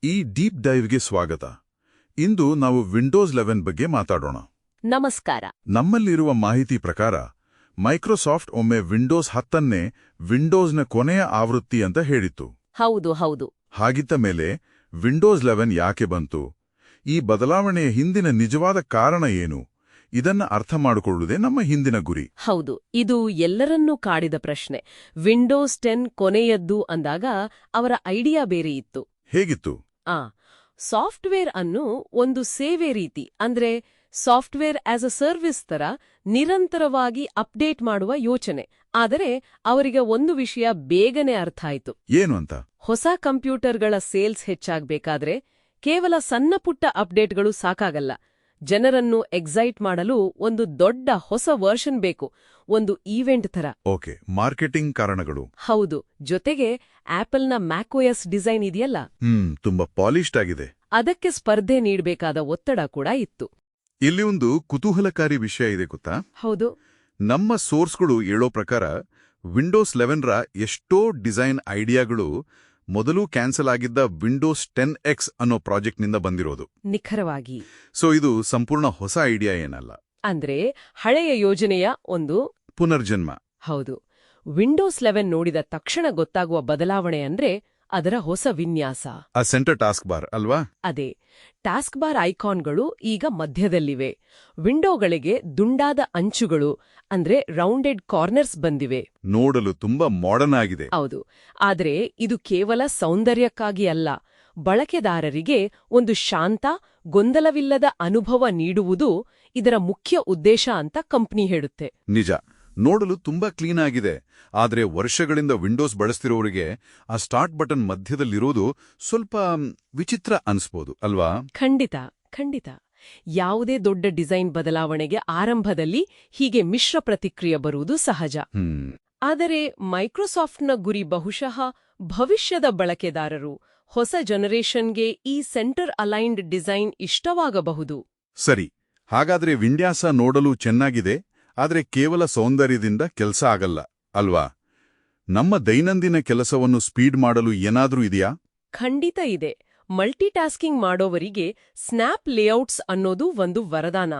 ಈ ಡೀಪ್ ಡೈವ್ಗೆ ಸ್ವಾಗತ. ಇಂದು ನಾವು ವಿಂಡೋಸ್ 11 ಬಗ್ಗೆ ಮಾತಾಡೋಣ. ನಮಸ್ಕಾರ. ನಮ್ಮಲ್ಲಿರುವ ಮಾಹಿತಿ ಪ್ರಕಾರ ಮೈಕ್ರೋಸಾಫ್ಟ್ ಒಮ್ಮೆ ವಿಂಡೋಸ್ 10ನ್ನೇ ವಿಂಡೋಸ್ನ ಕೊನೆಯ ಆವೃತ್ತಿ ಅಂತ ಹೇಳಿತ್ತು. ಹೌದು. ಹಾಗಿದ್ದ ಮೇಲೆ ವಿಂಡೋಸ್ 11 ಯಾಕೆ ಬಂತು? ಈ ಬದಲಾವಣೆಯ ಹಿಂದಿನ ನಿಜವಾದ ಕಾರಣ ಏನು? ಇದನ್ನ ಅರ್ಥ ಮಾಡಿಕೊಳ್ಳುವುದೇ ನಮ್ಮ ಹಿಂದಿನ ಗುರಿ. ಹೌದು, ಇದು ಎಲ್ಲರನ್ನೂ ಕಾಡಿದ ಪ್ರಶ್ನೆ. ವಿಂಡೋಸ್ 10 ಕೊನೆಯದ್ದು ಅಂದಾಗ ಅವರ ಐಡಿಯಾ ಬೇರೆ ಇತ್ತು. ಹೇಗಿತ್ತು? ಸಾಫ್ಟ್ವೇರ್ ಅನ್ನು ಒಂದು ಸೇವೆ ರೀತಿ, ಅಂದ್ರೆ ಸಾಫ್ಟ್ವೇರ್ ಆಸ್ ಅ ಸರ್ವಿಸ್ ತರ ನಿರಂತರವಾಗಿ ಅಪ್ಡೇಟ್ ಮಾಡುವ ಯೋಚನೆ. ಆದರೆ ಅವರಿಗೆ ಒಂದು ವಿಷಯ ಬೇಗನೆ ಅರ್ಥ ಆಯ್ತು. ಏನು ಅಂತ? ಹೊಸ ಕಂಪ್ಯೂಟರ್ಗಳ ಸೇಲ್ಸ್ ಹೆಚ್ಚಾಗಬೇಕಾದ್ರೆ ಕೇವಲ ಸಣ್ಣ ಪುಟ್ಟ ಅಪ್ಡೇಟ್ಗಳು ಸಾಕಾಗಲ್ಲ. ಜನರನ್ನು ಎಕ್ಸೈಟ್ ಮಾಡಲು ಒಂದು ದೊಡ್ಡ ಹೊಸ ವರ್ಷನ್ ಬೇಕು, ಒಂದು ಈವೆಂಟ್ ತರ. ಓಕೆ, ಮಾರ್ಕೆಟಿಂಗ್ ಕಾರಣಗಳು. ಹೌದು, ಜೊತೆಗೆ ಆಪಲ್ನ ಮ್ಯಾಕ್ಒಎಸ್ ಡಿಸೈನ್ ಇದೆಯಲ್ಲ, ತುಂಬಾ ಪಾಲಿಶ್ಡ್ ಆಗಿದೆ. ಅದಕ್ಕೆ ಸ್ಪರ್ಧೆ ನೀಡಬೇಕಾದ ಒತ್ತಡ ಕೂಡ ಇತ್ತು. ಇಲ್ಲಿ ಒಂದು ಕುತೂಹಲಕಾರಿ ವಿಷಯ ಇದೆ ಗೊತ್ತಾ? ಹೌದು. ನಮ್ಮ ಸೋರ್ಸ್ಗಳು ಹೇಳೋ ಪ್ರಕಾರ ವಿಂಡೋಸ್ 11ರ ಎಷ್ಟೋ ಡಿಸೈನ್ ಐಡಿಯಾಗಳು ಮೊದಲು ಕ್ಯಾನ್ಸಲ್ ಆಗಿದ್ದ ವಿಂಡೋಸ್ 10X ಅನ್ನೋ ಪ್ರಾಜೆಕ್ಟ್ನಿಂದ ಬಂದಿರೋದು. ನಿಖರವಾಗಿ. ಸೊ ಇದು ಸಂಪೂರ್ಣ ಹೊಸ ಐಡಿಯಾ ಏನಲ್ಲ. ಅಂದ್ರೆ ಹಳೆಯ ಯೋಜನೆಯ ಒಂದು ಪುನರ್ಜನ್ಮ. ಹೌದು. ವಿಂಡೋಸ್ 11 ನೋಡಿದ ತಕ್ಷಣ ಗೊತ್ತಾಗುವ ಬದಲಾವಣೆ ಅಂದ್ರೆ ಅದರ ಹೊಸ ವಿನ್ಯಾಸ. ಆ ಸೆಂಟರ್ ಟಾಸ್ಕ್ ಬಾರ್ ಅಲ್ವಾ? ಅದೇ, ಟಾಸ್ಕ್ ಬಾರ್ ಐಕಾನ್ಗಳು ಈಗ ಮಧ್ಯದಲ್ಲಿವೆ. ವಿಂಡೋಗಳಿಗೆ ದುಂಡಾದ ಅಂಚುಗಳು, ಅಂದ್ರೆ ರೌಂಡೆಡ್ ಕಾರ್ನರ್ಸ್ ಬಂದಿವೆ. ನೋಡಲು ತುಂಬಾ ಮಾಡರ್ನ್ ಆಗಿದೆ. ಹೌದು, ಆದರೆ ಇದು ಕೇವಲ ಸೌಂದರ್ಯಕ್ಕಾಗಿ ಅಲ್ಲ, ಬಳಕೆದಾರರಿಗೆ ಒಂದು ಶಾಂತ, ಗೊಂದಲವಿಲ್ಲದ ಅನುಭವ ನೀಡುವುದು ಇದರ ಮುಖ್ಯ ಉದ್ದೇಶ ಅಂತ ಕಂಪ್ನಿ ಹೇಳುತ್ತೆ. ನಿಜ, ನೋಡಲು ತುಂಬಾ ಕ್ಲೀನ್ ಆಗಿದೆ. ಆದ್ರೆ ವರ್ಷಗಳಿಂದ ವಿಂಡೋಸ್ ಬಳಸ್ತಿರೋರಿಗೆ ಆ ಸ್ಟಾರ್ಟ್ ಬಟನ್ ಮಧ್ಯದಲ್ಲಿರೋದು ಸ್ವಲ್ಪ ವಿಚಿತ್ರ ಅನ್ಸ್ಬೋದು ಅಲ್ವಾ? ಖಂಡಿತ. ಯಾವುದೇ ದೊಡ್ಡ ಡಿಸೈನ್ ಬದಲಾವಣೆಗೆ ಆರಂಭದಲ್ಲಿ ಹೀಗೆ ಮಿಶ್ರ ಪ್ರತಿಕ್ರಿಯೆ ಬರುವುದು ಸಹಜ. ಆದರೆ ಮೈಕ್ರೋಸಾಫ್ಟ್ನ ಗುರಿ ಬಹುಶಃ ಭವಿಷ್ಯದ ಬಳಕೆದಾರರು, ಹೊಸ ಜನರೇಷನ್ಗೆ ಈ ಸೆಂಟರ್ ಅಲೈನ್ಡ್ ಡಿಸೈನ್ ಇಷ್ಟವಾಗಬಹುದು. ಸರಿ, ಹಾಗಾದ್ರೆ ವಿನ್ಯಾಸ ನೋಡಲು ಚೆನ್ನಾಗಿದೆ, ಆದ್ರೆ ಕೇವಲ ಸೌಂದರ್ಯದಿಂದ ಕೆಲಸ ಆಗಲ್ಲ ಅಲ್ವಾ? ನಮ್ಮ ದೈನಂದಿನ ಕೆಲಸವನ್ನು ಸ್ಪೀಡ್ ಮಾಡಲು ಏನಾದ್ರೂ ಇದೆಯಾ? ಖಂಡಿತ ಇದೆ. ಮಲ್ಟಿಟಾಸ್ಕಿಂಗ್ ಮಾಡೋವರಿಗೆ ಸ್ನ್ಯಾಪ್ ಲೇಔಟ್ಸ್ ಅನ್ನೋದು ಒಂದು ವರದಾನ.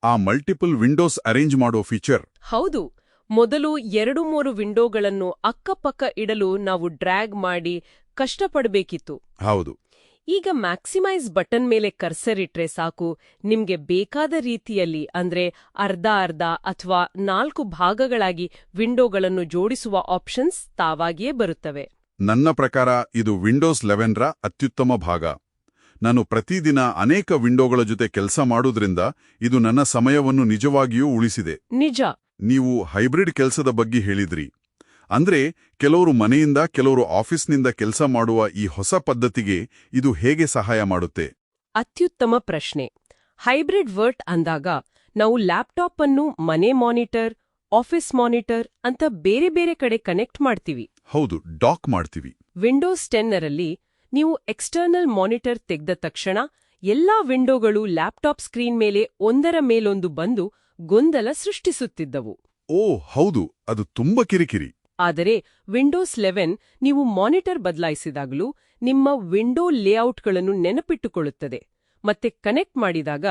ಆ ಮಲ್ಟಿಪಲ್ ವಿಂಡೋಸ್ ಅರೇಂಜ್ ಮಾಡೋ ಫೀಚರ್. ಹೌದು. ಮೊದಲು 2-3 ವಿಂಡೋಗಳನ್ನು ಅಕ್ಕಪಕ್ಕ ಇಡಲು ನಾವು ಡ್ರ್ಯಾಗ್ ಮಾಡಿ ಕಷ್ಟಪಡಬೇಕಿತ್ತು. ಹೌದು. ಈಗ ಮ್ಯಾಕ್ಸಿಮೈಸ್ ಬಟನ್ ಮೇಲೆ ಕರ್ಸರ್ ಇಟ್ರೆ ಸಾಕು, ನಿಮ್ಗೆ ಬೇಕಾದ ರೀತಿಯಲ್ಲಿ, ಅಂದ್ರೆ ಅರ್ಧ ಅಥವಾ 4 ಭಾಗಗಳಾಗಿ ವಿಂಡೋಗಳನ್ನು ಜೋಡಿಸುವ ಆಪ್ಷನ್ಸ್ ತಾವಾಗಿಯೇ ಬರುತ್ತವೆ. ನನ್ನ ಪ್ರಕಾರ ಇದು ವಿಂಡೋಸ್ 11ರ ಅತ್ಯುತ್ತಮ ಭಾಗ. ನಾನು ಪ್ರತಿದಿನ ಅನೇಕ ವಿಂಡೋಗಳ ಜೊತೆ ಕೆಲಸ ಮಾಡೋದ್ರಿಂದ ಇದು ನನ್ನ ಸಮಯವನ್ನು ನಿಜವಾಗಿಯೂ ಉಳಿಸಿದೆ. ನಿಜ. ನೀವು ಹೈಬ್ರಿಡ್ ಕೆಲಸದ ಬಗ್ಗೆ ಹೇಳಿದ್ರಿ. ಅಂದ್ರೆ ಕೆಲವರು ಮನೆಯಿಂದ ಕೆಲವರು ಆಫೀಸ್ನಿಂದ ಕೆಲಸ ಮಾಡುವ ಈ ಹೊಸ ಪದ್ಧತಿಗೆ ಇದು ಹೇಗೆ ಸಹಾಯ ಮಾಡುತ್ತೆ? ಅತ್ಯುತ್ತಮ ಪ್ರಶ್ನೆ. ಹೈಬ್ರಿಡ್ ವರ್ಕ್ ಅಂದಾಗ ನಾವು ಲ್ಯಾಪ್ಟಾಪ್ ಅನ್ನು ಮನೆ ಮಾನಿಟರ್, ಆಫೀಸ್ ಮಾನಿಟರ್ ಅಂತ ಬೇರೆ ಬೇರೆ ಕಡೆ ಕನೆಕ್ಟ್ ಮಾಡ್ತೀವಿ. ಹೌದು, ಡಾಕ್ ಮಾಡ್ತೀವಿ. ವಿಂಡೋಸ್ 10ರಲ್ಲಿ ನೀವು ಎಕ್ಸ್ಟರ್ನಲ್ ಮಾನಿಟರ್ ತೆಗೆದ ತಕ್ಷಣ ಎಲ್ಲಾ ವಿಂಡೋಗಳು ಲ್ಯಾಪ್ಟಾಪ್ ಸ್ಕ್ರೀನ್ ಮೇಲೆ ಒಂದರ ಮೇಲೊಂದು ಬಂದು ಗೊಂದಲ ಸೃಷ್ಟಿಸುತ್ತಿದ್ದವು. ಹೌದು, ಅದು ತುಂಬಾ ಕಿರಿಕಿರಿ. ಆದರೆ ವಿಂಡೋಸ್ 11 ನೀವು ಮಾನಿಟರ್ ಬದಲಾಯಿಸಿದಾಗಲೂ ನಿಮ್ಮ ವಿಂಡೋ ಲೇಔಟ್ಗಳನ್ನು ನೆನಪಿಟ್ಟುಕೊಳ್ಳುತ್ತದೆ, ಮತ್ತೆ ಕನೆಕ್ಟ್ ಮಾಡಿದಾಗ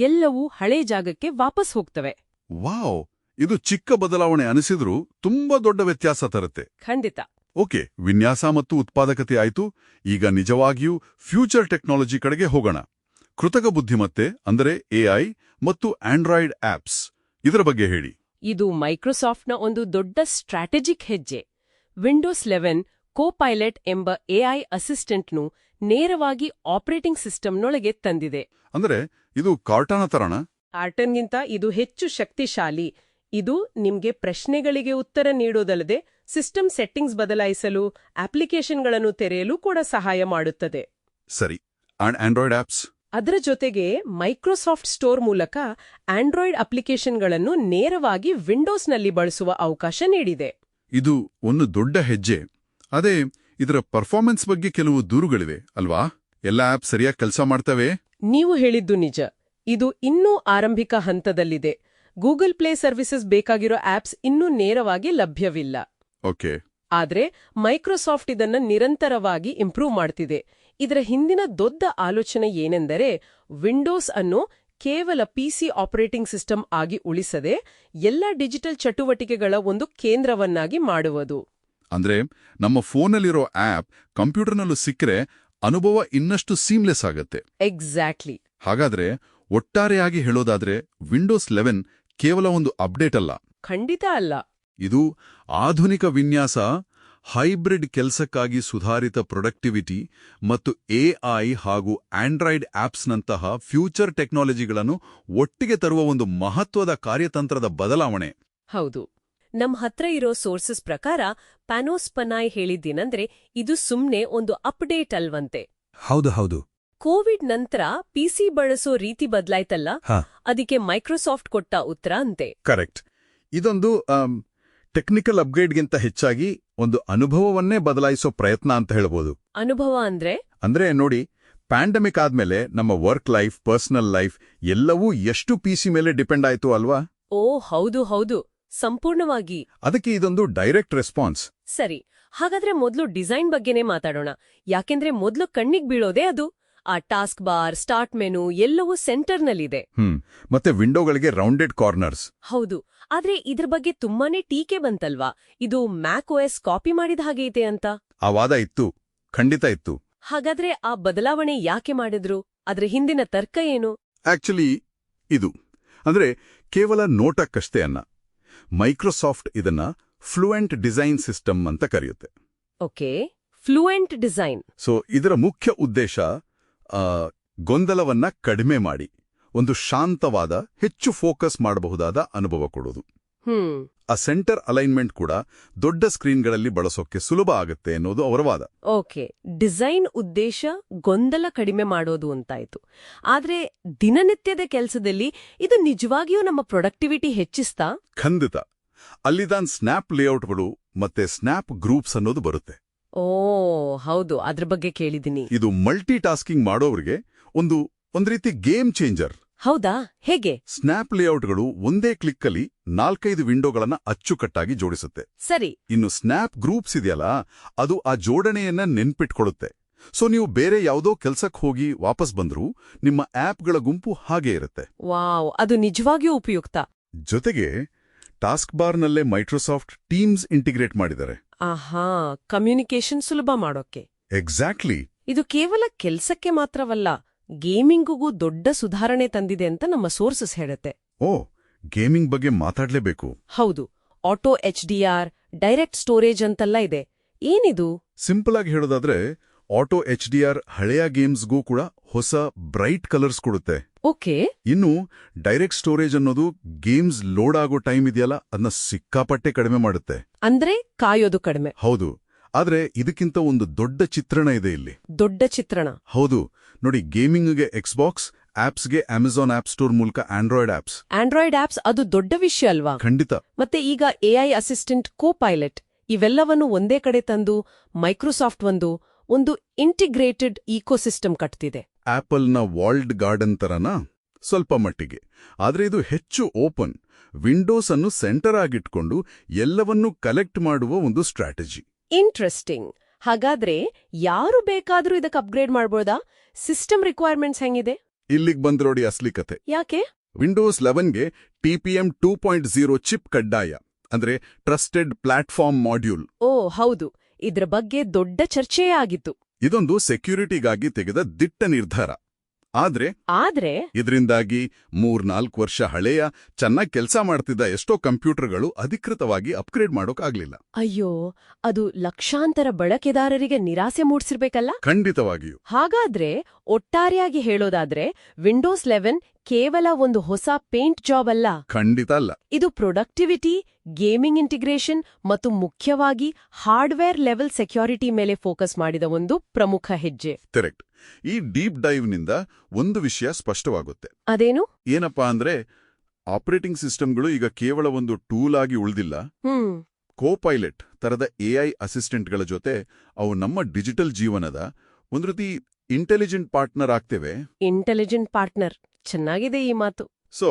ಎಲ್ಲವೂ ಹಳೆ ಜಾಗಕ್ಕೆ ವಾಪಸ್ ಹೋಗ್ತವೆ. ವಾವ್, ಇದು ಚಿಕ್ಕ ಬದಲಾವಣೆ ಅನಿಸಿದ್ರೂ ತುಂಬಾ ದೊಡ್ಡ ವ್ಯತ್ಯಾಸ ತರುತ್ತೆ. ಖಂಡಿತ. ಓಕೆ, ವಿನ್ಯಾಸ ಮತ್ತು ಉತ್ಪಾದಕತೆ ಆಯ್ತು. ಈಗ ನಿಜವಾಗಿಯೂ ಫ್ಯೂಚರ್ ಟೆಕ್ನಾಲಜಿ ಕಡೆಗೆ ಹೋಗೋಣ. ಕೃತಕ ಬುದ್ಧಿಮತ್ತೆ ಅಂದರೆ AI ಮತ್ತು ಆಂಡ್ರಾಯ್ಡ್ ಆಪ್ಸ್, ಇದರ ಬಗ್ಗೆ ಹೇಳಿ. ಇದು ಮೈಕ್ರೋಸಾಫ್ಟ್ನ ಒಂದು ದೊಡ್ಡ ಸ್ಟ್ರಾಟಜಿಕ್ ಹೆಜ್ಜೆ. ವಿಂಡೋಸ್ 11 ಕೋಪೈಲಟ್ ಎಂಬ AI ಅಸಿಸ್ಟೆಂಟ್ನು ನೇರವಾಗಿ ಆಪರೇಟಿಂಗ್ ಸಿಸ್ಟಮ್ನೊಳಗೆ ತಂದಿದೆ. ಅಂದ್ರೆ ಇದು ಕಾರ್ಟಾನ ತರಣ? ಕಾರ್ಟನ್ಗಿಂತ ಇದು ಹೆಚ್ಚು ಶಕ್ತಿಶಾಲಿ. ಇದು ನಿಮ್ಗೆ ಪ್ರಶ್ನೆಗಳಿಗೆ ಉತ್ತರ ನೀಡೋದಲ್ಲದೆ ಸಿಸ್ಟಮ್ ಸೆಟ್ಟಿಂಗ್ಸ್ ಬದಲಾಯಿಸಲು, ಅಪ್ಲಿಕೇಶನ್ಗಳನ್ನು ತೆರೆಯಲು ಕೂಡ ಸಹಾಯ ಮಾಡುತ್ತದೆ. ಸರಿ, ಆಂಡ್ರಾಯ್ಡ್ ಆಪ್ಸ್? ಅದರ ಜೊತೆಗೆ ಮೈಕ್ರೋಸಾಫ್ಟ್ ಸ್ಟೋರ್ ಮೂಲಕ ಆಂಡ್ರಾಯ್ಡ್ ಅಪ್ಲಿಕೇಶನ್ಗಳನ್ನು ನೇರವಾಗಿ ವಿಂಡೋಸ್ನಲ್ಲಿ ಬಳಸುವ ಅವಕಾಶ ನೀಡಿದೆ. ಇದು ಒಂದು ದೊಡ್ಡ ಹೆಜ್ಜೆ. ಅದೇ, ಇದರ ಪರ್ಫಾರ್ಮೆನ್ಸ್ ಬಗ್ಗೆ ಕೆಲವು ದೂರುಗಳಿವೆ ಅಲ್ವಾ? ಎಲ್ಲ ಆಪ್ ಸರಿಯಾಗಿ ಕೆಲಸ ಮಾಡ್ತವೆ? ನೀವು ಹೇಳಿದ್ದು ನಿಜ. ಇದು ಇನ್ನೂ ಆರಂಭಿಕ ಹಂತದಲ್ಲಿದೆ. ಗೂಗಲ್ ಪ್ಲೇ ಸರ್ವಿಸಸ್ ಬೇಕಾಗಿರೋ ಆಪ್ಸ್ ಇನ್ನೂ ನೇರವಾಗಿ ಲಭ್ಯವಿಲ್ಲ. ಓಕೆ. ಆದ್ರೆ ಮೈಕ್ರೋಸಾಫ್ಟ್ ಇದನ್ನ ನಿರಂತರವಾಗಿ ಇಂಪ್ರೂವ್ ಮಾಡ್ತಿದೆ. ಇದರ ಹಿಂದಿನ ದೊಡ್ಡ ಆಲೋಚನೆ ಏನೆಂದರೆ ವಿಂಡೋಸ್ ಅನ್ನು ಕೇವಲ ಪಿಸಿ ಆಪರೇಟಿಂಗ್ ಸಿಸ್ಟಮ್ ಆಗಿ ಉಳಿಸದೆ ಎಲ್ಲ ಡಿಜಿಟಲ್ ಚಟುವಟಿಕೆಗಳ ಒಂದು ಕೇಂದ್ರವನ್ನಾಗಿ ಮಾಡುವುದು. ಅಂದ್ರೆ ನಮ್ಮ ಫೋನಲ್ಲಿರೋ ಆಪ್ ಕಂಪ್ಯೂಟರ್ನಲ್ಲೂ ಸಿಕ್ಕರೆ ಅನುಭವ ಇನ್ನಷ್ಟು ಸೀಮ್ಲೆಸ್ ಆಗತ್ತೆ. ಎಕ್ಸಾಕ್ಟ್ಲಿ. ಹಾಗಾದ್ರೆ ಒಟ್ಟಾರೆಯಾಗಿ ಹೇಳೋದಾದ್ರೆ ವಿಂಡೋಸ್ 11 ಕೇವಲ ಒಂದು ಅಪ್ಡೇಟ್ ಅಲ್ಲ. ಖಂಡಿತ ಅಲ್ಲ. ಇದು ಆಧುನಿಕ ವಿನ್ಯಾಸ, ಹೈಬ್ರಿಡ್ ಕೆಲಸಕ್ಕಾಗಿ ಸುಧಾರಿತ ಪ್ರೊಡಕ್ಟಿವಿಟಿ ಮತ್ತು ಎಐ ಹಾಗೂ ಆಂಡ್ರಾಯ್ಡ್ ಆಪ್ಸ್ನಂತಹ ಫ್ಯೂಚರ್ ಟೆಕ್ನಾಲಜಿಗಳನ್ನು ಒಟ್ಟಿಗೆ ತರುವ ಒಂದು ಮಹತ್ವದ ಕಾರ್ಯತಂತ್ರದ ಬದಲಾವಣೆ. ಹೌದು. ನಮ್ ಹತ್ರ ಇರೋ ಸೋರ್ಸಸ್ ಪ್ರಕಾರ ಪ್ಯಾನೋಸ್ ಪನಾಯ್ ಹೇಳಿದ್ದೇನಂದ್ರೆ ಇದು ಸುಮ್ನೆ ಒಂದು ಅಪ್ಡೇಟ್ ಅಲ್ವಂತೆ. ಹೌದು. ಕೋವಿಡ್ ನಂತರ ಪಿಸಿ ಬಳಸೋ ರೀತಿ ಬದಲಾಯ್ತಲ್ಲ, ಅದಕ್ಕೆ ಮೈಕ್ರೋಸಾಫ್ಟ್ ಕೊಟ್ಟ ಉತ್ತರ ಅಂತೆ. ಕರೆಕ್ಟ್. ಇದೊಂದು ಟೆಕ್ನಿಕಲ್ ಅಪ್ಗ್ರೇಡ್ಗಿಂತ ಹೆಚ್ಚಾಗಿ ಒಂದು ಅನುಭವವನ್ನೇ ಬದಲಾಯಿಸೋ ಪ್ರಯತ್ನ ಅಂತ ಹೇಳ್ಬೋದು. ಅನುಭವ ಅಂದ್ರೆ ನೋಡಿ, ಪ್ಯಾಂಡಮಿಕ್ ಆದ್ಮೇಲೆ ನಮ್ಮ ವರ್ಕ್ ಲೈಫ್, ಪರ್ಸನಲ್ ಲೈಫ್ ಎಲ್ಲವೂ ಎಷ್ಟು ಪಿಸಿ ಮೇಲೆ ಡಿಪೆಂಡ್ ಆಯ್ತು ಅಲ್ವಾ? ಓ ಹೌದು, ಸಂಪೂರ್ಣವಾಗಿ. ಅದಕ್ಕೆ ಇದೊಂದು ಡೈರೆಕ್ಟ್ ರೆಸ್ಪಾನ್ಸ್. ಸರಿ, ಹಾಗಾದ್ರೆ ಮೊದ್ಲು ಡಿಸೈನ್ ಬಗ್ಗೆನೇ ಮಾತಾಡೋಣ. ಯಾಕೆಂದ್ರೆ ಮೊದ್ಲು ಕಣ್ಣಿಗ್ ಬೀಳೋದೇ ಅದು. ಆ ಟಾಸ್ಕ್ ಬಾರ್, ಸ್ಟಾರ್ಟ್ ಮೆನು ಎಲ್ಲವೂ ಸೆಂಟರ್ನಲ್ಲಿದೆ. ಮತ್ತೆ ವಿಂಡೋಗಳಿಗೆ ರೌಂಡೆಡ್ ಕಾರ್ನರ್ಸ್. ಹೌದು, ಆದ್ರೆ ಇದ್ರ ಬಗ್ಗೆ ತುಂಬಾನೇ ಟೀಕೆ ಬಂತಲ್ವಾ, ಇದು ಮ್ಯಾಕ್ ಓಎಸ್ ಕಾಪಿ ಮಾಡಿದ ಹಾಗೆ ಇದೆ ಅಂತ. ಆ ವಾದ ಇತ್ತು, ಖಂಡಿತ ಇತ್ತು. ಹಾಗಾದ್ರೆ ಆ ಬದಲಾವಣೆ ಯಾಕೆ ಮಾಡಿದ್ರು? ಅದ್ರ ಹಿಂದಿನ ತರ್ಕ ಏನು? ಆಕ್ಚುಲಿ ಇದು ಅಂದ್ರೆ ಕೇವಲ ನೋಟಕ್ಕಷ್ಟೇ ಅನ್ನ. ಮೈಕ್ರೋಸಾಫ್ಟ್ ಇದನ್ನ ಫ್ಲೂಯೆಂಟ್ ಡಿಸೈನ್ ಸಿಸ್ಟಮ್ ಅಂತ ಕರೆಯುತ್ತೆ. Okay, fluent design. ಸೊ ಇದರ ಮುಖ್ಯ ಉದ್ದೇಶ ಗೊಂದಲವನ್ನ ಕಡಿಮೆ ಮಾಡಿ ಒಂದು ಶಾಂತವಾದ, ಹೆಚ್ಚು ಫೋಕಸ್ ಮಾಡಬಹುದಾದ ಅನುಭವ ಕೊಡೋದು. ಆ ಸೆಂಟರ್ ಅಲೈನ್ಮೆಂಟ್ ಕೂಡ ದೊಡ್ಡ ಸ್ಕ್ರೀನ್ಗಳಲ್ಲಿ ಬಳಸೋಕೆ ಸುಲಭ ಆಗುತ್ತೆ ಅನ್ನೋದು ಅವರ ವಾದ. ಓಕೆ, ಡಿಸೈನ್ ಉದ್ದೇಶ ಗೊಂದಲ ಕಡಿಮೆ ಮಾಡೋದು ಅಂತಾಯ್ತು. ಆದ್ರೆ ದಿನನಿತ್ಯದ ಕೆಲಸದಲ್ಲಿ ಇದು ನಿಜವಾಗಿಯೂ ನಮ್ಮ ಪ್ರೊಡಕ್ಟಿವಿಟಿ ಹೆಚ್ಚಿಸ್ತಾ? ಖಂಡಿತ. ಅಲ್ಲಿದಾನ್ ಸ್ನ್ಯಾಪ್ ಲೇಔಟ್ಗಳು ಮತ್ತೆ ಸ್ನ್ಯಾಪ್ ಗ್ರೂಪ್ಸ್ ಅನ್ನೋದು ಬರುತ್ತೆ. ಓ ಹೌದು, ಅದ್ರ ಬಗ್ಗೆ ಕೇಳಿದ್ದೀನಿ. ಇದು ಮಲ್ಟಿ ಟಾಸ್ಕಿಂಗ್ ಮಾಡೋರಿಗೆ ಒಂದು ರೀತಿ ಗೇಮ್ ಚೇಂಜರ್. ಹೌದಾ? ಹೇಗೆ? ಸ್ನ್ಯಾಪ್ ಲೇಔಟ್ಗಳು ಒಂದೇ ಕ್ಲಿಕ್ಕಲ್ಲಿ 4-5 ವಿಂಡೋಗಳನ್ನ ಅಚ್ಚುಕಟ್ಟಾಗಿ ಜೋಡಿಸುತ್ತೆ. ಸರಿ. ಇನ್ನು ಸ್ನ್ಯಾಪ್ ಗ್ರೂಪ್ಸ್ ಇದೆಯಲ್ಲ, ಅದು ಆ ಜೋಡಣೆಯನ್ನ ನೆನ್ಪಿಟ್ಕೊಳ್ಳುತ್ತೆ. ಸೊ ನೀವು ಬೇರೆ ಯಾವುದೋ ಕೆಲ್ಸಕ್ಕೆ ಹೋಗಿ ವಾಪಸ್ ಬಂದ್ರೂ ನಿಮ್ಮ ಆಪ್ಗಳ ಗುಂಪು ಹಾಗೇ ಇರುತ್ತೆ. ವಾವ್, ಅದು ನಿಜವಾಗಿಯೂ ಉಪಯುಕ್ತ. ಜೊತೆಗೆ ಟಾಸ್ಕ್ ಬಾರ್ನಲ್ಲೇ ಮೈಕ್ರೋಸಾಫ್ಟ್ ಟೀಮ್ಸ್ ಇಂಟಿಗ್ರೇಟ್ ಮಾಡಿದ್ದಾರೆ. ಆಹಾ, ಕಮ್ಯುನಿಕೇಶನ್ ಸುಲಭ ಮಾಡೋಕೆ. ಎಕ್ಸಾಕ್ಟ್ಲಿ. ಇದು ಕೇವಲ ಕೆಲ್ಸಕ್ಕೆ ಮಾತ್ರವಲ್ಲ, ಗೇಮಿಂಗ್ಗೂ ದೊಡ್ಡ ಸುಧಾರಣೆ ತಂದಿದೆ ಅಂತ ನಮ್ಮ ಸೋರ್ಸಸ್ ಹೇಳುತ್ತೆ. ಓ, ಗೇಮಿಂಗ್ ಬಗ್ಗೆ ಮಾತಾಡ್ಲೇಬೇಕು. ಹೌದು, ಆಟೋ HDR, ಡೈರೆಕ್ಟ್ ಸ್ಟೋರೇಜ್ ಅಂತೆಲ್ಲ ಇದೆ. ಏನಿದು? ಸಿಂಪಲ್ ಆಗಿ ಹೇಳೋದಾದ್ರೆ ಆಟೋ HDR ಹಳೆಯ ಗೇಮ್ಸ್ಗೂ ಕೂಡ ಹೊಸ ಬ್ರೈಟ್ ಕಲರ್ಸ್ ಕೊಡುತ್ತೆ. ಓಕೆ. ಇನ್ನು ಡೈರೆಕ್ಟ್ ಸ್ಟೋರೇಜ್ ಅನ್ನೋದು ಗೇಮ್ಸ್ ಲೋಡ್ ಆಗೋ ಟೈಮ್ ಇದೆಯಲ್ಲ, ಅದನ್ನ ಸಿಕ್ಕಾಪಟ್ಟೆ ಕಡಿಮೆ ಮಾಡುತ್ತೆ. ಅಂದ್ರೆ ಕಾಯೋದು ಕಡಿಮೆ. ಹೌದು, ಆದ್ರೆ ಇದಕ್ಕಿಂತ ಒಂದು ದೊಡ್ಡ ಚಿತ್ರಣ ಇದೆ ಇಲ್ಲಿ. ದೊಡ್ಡ ಚಿತ್ರಣ? ಹೌದು ನೋಡಿ, ಗೇಮಿಂಗ್ಗೆ ಎಕ್ಸ್ಬಾಕ್ಸ್, ಆಪ್ಸ್ಗೆ ಅಮೆಜಾನ್ ಆಪ್ ಸ್ಟೋರ್ ಮೂಲಕ ಆಂಡ್ರಾಯ್ಡ್ ಆಪ್ಸ್ ಅದು ದೊಡ್ಡ ವಿಷಯ ಅಲ್ವಾ? ಖಂಡಿತ. ಮತ್ತೆ ಈಗ AI ಅಸಿಸ್ಟೆಂಟ್, ಕೋ-ಪೈಲಟ್ ಇವೆಲ್ಲವನ್ನು ಒಂದೇ ಕಡೆ ತಂದು ಮೈಕ್ರೋಸಾಫ್ಟ್ ಒಂದು ಇಂಟಿಗ್ರೇಟೆಡ್ ಇಕೋಸಿಸ್ಟಮ್ ಕಟ್ತಿದೆ. ಆಪಲ್ನ ವಾಲ್ಡ್ ಗಾರ್ಡನ್ ತರನಾ? ಸ್ವಲ್ಪ ಮಟ್ಟಿಗೆ. ಆದ್ರೆ ಇದು ಹೆಚ್ಚು ಓಪನ್, ವಿಂಡೋಸ್ ಅನ್ನು ಸೆಂಟರ್ ಆಗಿಟ್ಕೊಂಡು ಎಲ್ಲವನ್ನೂ ಕಲೆಕ್ಟ್ ಮಾಡುವ ಒಂದು ಸ್ಟ್ರಾಟಜಿ. ಇಂಟ್ರೆಸ್ಟಿಂಗ್. ಹಾಗಾದ್ರೆ ಯಾರು ಬೇಕಾದ್ರೂ ಇದಕ್ಕೆ ಅಪ್ಗ್ರೇಡ್ ಮಾಡ್ಬೋದಾ? ಸಿಸ್ಟಮ್ ರಿಕ್ವೈರ್ಮೆಂಟ್ಸ್ ಹೆಂಗಿದೆ? ಇಲ್ಲಿಗೆ ಬಂದ್ರೋಡಿ ಅಸ್ಲಿ ಕತೆ. ಯಾಕೆ? ವಿಂಡೋಸ್ 11ಗೆ TPM 2.0 ಚಿಪ್ ಕಡ್ಡಾಯ, ಅಂದ್ರೆ ಟ್ರಸ್ಟೆಡ್ ಪ್ಲಾಟ್ಫಾರ್ಮ್ ಮಾಡ್ಯೂಲ್. ಓ ಹೌದು, ಇದ್ರ ಬಗ್ಗೆ ದೊಡ್ಡ ಚರ್ಚೆಯೇ ಆಗಿತ್ತು. ಇದೊಂದು ಸೆಕ್ಯೂರಿಟಿಗಾಗಿ ತೆಗೆದ ದಿಟ್ಟ ನಿರ್ಧಾರ. ಆದ್ರೆ ಇದರಿಂದಾಗಿ 3-4 ವರ್ಷ ಹಳೆಯ, ಚೆನ್ನಾಗಿ ಕೆಲಸ ಮಾಡ್ತಿದ್ದ ಎಷ್ಟೋ ಕಂಪ್ಯೂಟರ್ಗಳು ಅಧಿಕೃತವಾಗಿ ಅಪ್ಗ್ರೇಡ್ ಮಾಡೋಕ್ಕಾಗ್ಲಿಲ್ಲ. ಅಯ್ಯೋ, ಅದು ಲಕ್ಷಾಂತರ ಬಳಕೆದಾರರಿಗೆ ನಿರಾಸೆ ಮೂಡಿಸಿರ್ಬೇಕಲ್ಲ? ಖಂಡಿತವಾಗಿಯೂ. ಹಾಗಾದ್ರೆ ಒಟ್ಟಾರೆಯಾಗಿ ಹೇಳೋದಾದ್ರೆ ವಿಂಡೋಸ್ 11 ಕೇವಲ ಒಂದು ಹೊಸ ಪೇಂಟ್ ಜಾಬ್ ಅಲ್ಲ. ಖಂಡಿತ ಅಲ್ಲ. ಇದು ಪ್ರೊಡಕ್ಟಿವಿಟಿ, ಗೇಮಿಂಗ್ ಇಂಟಿಗ್ರೇಷನ್ ಮತ್ತು ಮುಖ್ಯವಾಗಿ ಹಾರ್ಡ್ವೇರ್ ಲೆವೆಲ್ ಸೆಕ್ಯೂರಿಟಿ ಮೇಲೆ ಫೋಕಸ್ ಮಾಡಿದ ಒಂದು ಪ್ರಮುಖ ಹೆಜ್ಜೆ. ಕರೆಕ್ಟ್. ಈ ಡೀಪ್ ಡೈವ್ನಿಂದ ಒಂದು ವಿಷಯ ಸ್ಪಷ್ಟವಾಗುತ್ತೆ. ಅದೇನು? ಏನಪ್ಪಾ ಅಂದ್ರೆ, ಆಪರೇಟಿಂಗ್ ಸಿಸ್ಟಮ್ಗಳು ಈಗ ಕೇವಲ ಒಂದು ಟೂಲ್ ಆಗಿ ಉಳಿದಿಲ್ಲ. ಕೋ-ಪೈಲಟ್ ತರದ AI ಅಸಿಸ್ಟೆಂಟ್ಗಳ ಜೊತೆ ಅವು ನಮ್ಮ ಡಿಜಿಟಲ್ ಜೀವನದ ಒಂದು ರೀತಿ ಇಂಟೆಲಿಜೆಂಟ್ ಪಾರ್ಟ್ನರ್ ಆಗ್ತೇವೆ. ಇಂಟೆಲಿಜೆಂಟ್ ಪಾರ್ಟ್ನರ್, ಚೆನ್ನಾಗಿದೆ ಈ ಮಾತು. ಸೊ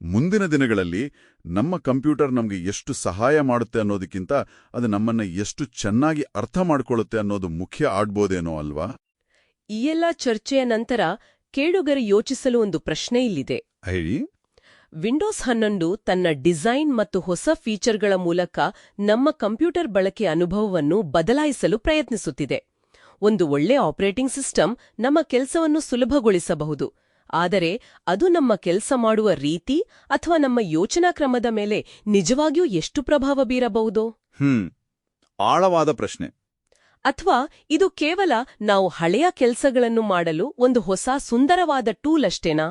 ಮುಂದಿನ ದಿನಗಳಲ್ಲಿ ನಮ್ಮ ಕಂಪ್ಯೂಟರ್ ನಮ್ಗೆ ಎಷ್ಟು ಸಹಾಯ ಮಾಡುತ್ತೆ ಅನ್ನೋದಕ್ಕಿಂತ ಅದು ನಮ್ಮನ್ನ ಎಷ್ಟು ಚೆನ್ನಾಗಿ ಅರ್ಥ ಮಾಡ್ಕೊಳ್ಳುತ್ತೆ ಅನ್ನೋದು ಮುಖ್ಯ ಆಗ್ಬೋದೇನೋ ಅಲ್ವಾ? ಈ ಎಲ್ಲ ಚರ್ಚೆಯ ನಂತರ ಕೇಳುಗರು ಯೋಚಿಸಲು ಒಂದು ಪ್ರಶ್ನೆ ಇಲ್ಲಿದೆ. ಹೇಳಿ. ವಿಂಡೋಸ್ 11 ತನ್ನ ಡಿಸೈನ್ ಮತ್ತು ಹೊಸ ಫೀಚರ್ಗಳ ಮೂಲಕ ನಮ್ಮ ಕಂಪ್ಯೂಟರ್ ಬಳಕೆ ಅನುಭವವನ್ನು ಬದಲಾಯಿಸಲು ಪ್ರಯತ್ನಿಸುತ್ತಿದೆ. ಒಂದು ಒಳ್ಳೆ ಆಪರೇಟಿಂಗ್ ಸಿಸ್ಟಮ್ ನಮ್ಮ ಕೆಲಸವನ್ನು ಸುಲಭಗೊಳಿಸಬಹುದು, ಆದರೆ ಅದು ನಮ್ಮ ಕೆಲಸ ಮಾಡುವ ರೀತಿ ಅಥವಾ ನಮ್ಮ ಯೋಚನಾ ಕ್ರಮದ ಮೇಲೆ ನಿಜವಾಗಿಯೂ ಎಷ್ಟು ಪ್ರಭಾವ ಬೀರಬಹುದು? ಆಳವಾದ ಪ್ರಶ್ನೆ. ಅಥವಾ ಇದು ಕೇವಲ ನಾವು ಹಳೆಯ ಕೆಲಸಗಳನ್ನು ಮಾಡಲು ಒಂದು ಹೊಸ ಸುಂದರವಾದ ಟೂಲ್ ಅಷ್ಟೇನಾ?